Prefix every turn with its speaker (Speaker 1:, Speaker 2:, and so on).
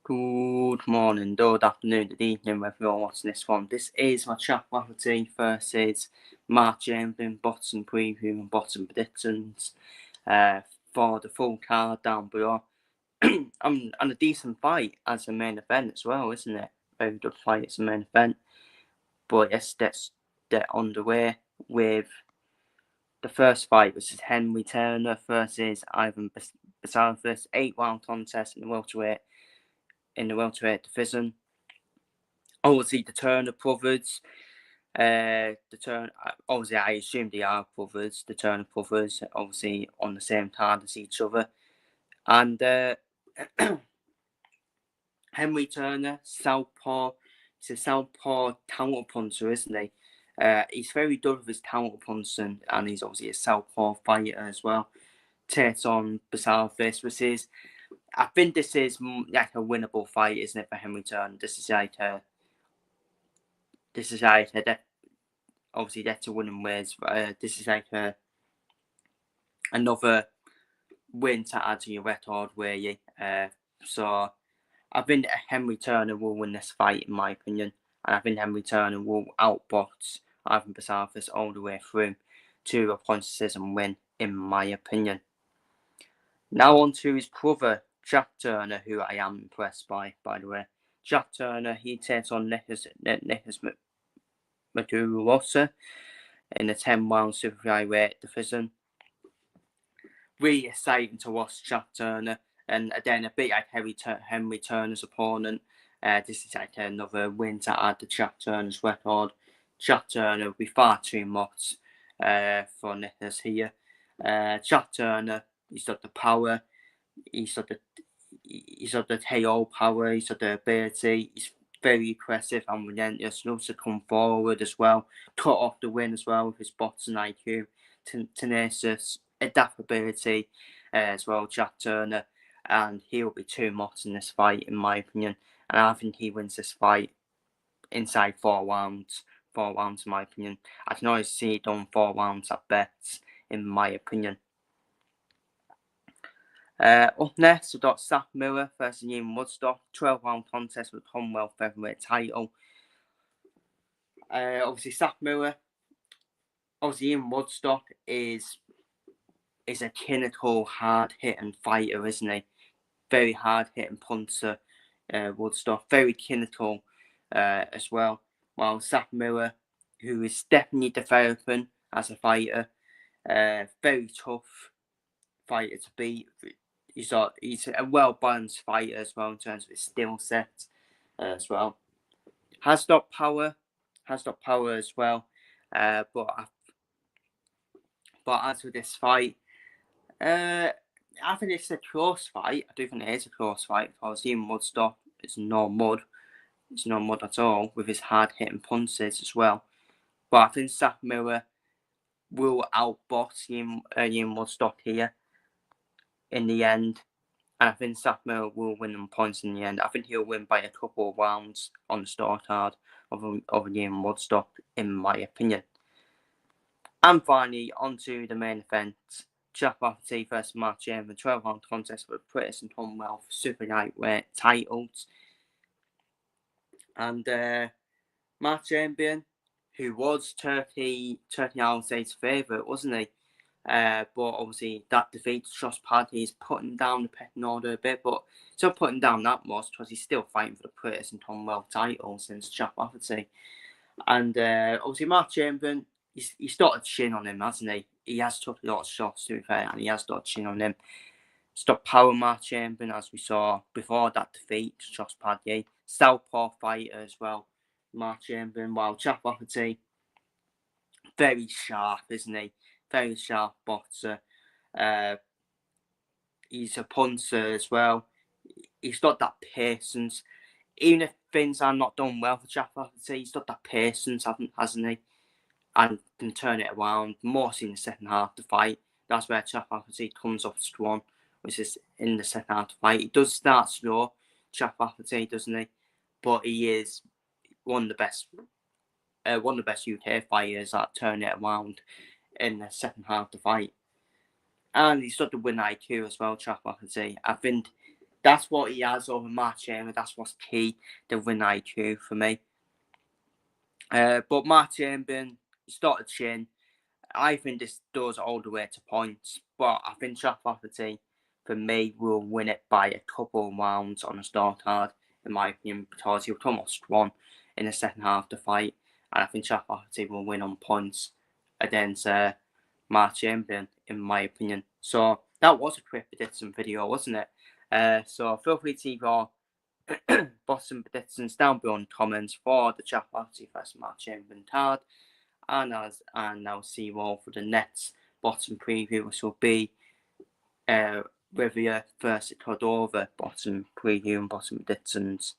Speaker 1: Good morning, good afternoon, good evening, whether you're watching this one. This is my chat Rafferty versus Chamberlain bottom preview and bottom predictions for the full card down below. And a decent fight as a main event as well, isn't it? Very good fight as a main event. But yes, let's get underway with the first fight, which is Henry Turner versus Ivan Basalovas, 8-round contest in the welterweight division. Obviously, the Turner brothers. Obviously, I assume they are brothers. The Turner brothers, obviously, on the same card as each other. And Henry Turner, southpaw. He's a southpaw counter puncher, isn't he? He's very good with his counter punching, and he's obviously a southpaw fighter as well. Takes on Basalovas, which is, I think this is like a winnable fight, isn't it, for Henry Turner? This is like obviously that's a winning ways. This is like another win to add to your record, really. So I think Henry Turner will win this fight, in my opinion, and I think Henry Turner will outbox Ivan Basalovas all the way through to a point decision win, in my opinion. Now on to his brother, Jack Turner, who I am impressed by the way. Jack Turner, he takes on Nicholas Madurosa in the 10-round super flyweight division. Really exciting to watch Jack Turner, and again a bit like Henry Turner's opponent. This is like another win to add to Jack Turner's record. Jack Turner will be far too much for Nicholas here. Jack Turner, he's got the power, he's got the KO power, he's got the ability, he's very aggressive and relentless, and also come forward as well, cut off the win as well with his boxing IQ, tenacious adaptability as well, Jack Turner, and he'll be too much in this fight, in my opinion, and I think he wins this fight inside 4 rounds. 4 rounds, in my opinion. I can always see it done 4 rounds at best, in my opinion. Up next, we've got Zach Miller versus Ian Woodstock, 12-round contest with the Commonwealth Featherweight title. Obviously, Zach Miller, obviously Ian Woodstock is a clinical, hard-hitting fighter, isn't he? Very hard-hitting puncher, Woodstock, very clinical as well. While Zach Miller, who is definitely developing as a fighter, very tough fighter to beat. He's a well-balanced fighter as well in terms of his skill set as well. Has got power as well. But as with this fight, I think it's a close fight. I do think it is a close fight because Ian Woodstock is no mud. It's no mud at all with his hard-hitting punches as well. But I think Zach Miller will outbox Ian Woodstock here in the end. And I think Zach Miller will win on points in the end. I think he'll win by a couple of rounds on the scorecard of Ian Woodstock, in my opinion. And finally, on to the main event. Jack Rafferty versus Mark Chamberlain, 12-round contest for the British and Commonwealth super lightweight titles. And Mark Chamberlain, who was Turkey State's favourite, wasn't he? But obviously that defeat to Josh Paddy is putting down the pecking order a bit, but it's not putting down that much because he's still fighting for the British and Commonwealth title since Jack Rafferty. And obviously Mark Chamberlain, he's got a chin on him, hasn't he? He has took a lot of shots, to be fair, and he has got a chin on him. He's got power, Mark Chamberlain, as we saw before that defeat to Josh Paddy. Southpaw fighter as well, Mark Chamberlain, while Jack Rafferty, very sharp, isn't he? Very sharp boxer. He's a puncher as well. He's got that patience. Even if things are not done well for Jack Rafferty, he's got that patience, hasn't he? And can turn it around, mostly in the second half of the fight. That's where Jack Rafferty comes off strong, which is in the second half of the fight. He does start slow, Jack Rafferty, doesn't he? But he is one of the best UK fighters that turn it around in the second half of the fight. And he's got the win IQ as well, Jack Rafferty. I think that's what he has over Mark Chamberlain. That's what's key, the win IQ for me. But Mark Chamberlain, he's got a chin. I think this does all the way to points, but I think Rafferty, for me, will win it by a couple of rounds on a start card, in my opinion, because he almost won in the second half of the fight, and I think Rafferty will win on points against Mark Chamberlain, in my opinion. So that was a quick prediction video, wasn't it? So feel free to leave your bottom predictions down below in the comments for the Rafferty vs Mark Chamberlain card. And I'll see you all for the next bottom preview, which will be Riviera versus Cordova bottom preview and bottom predictions.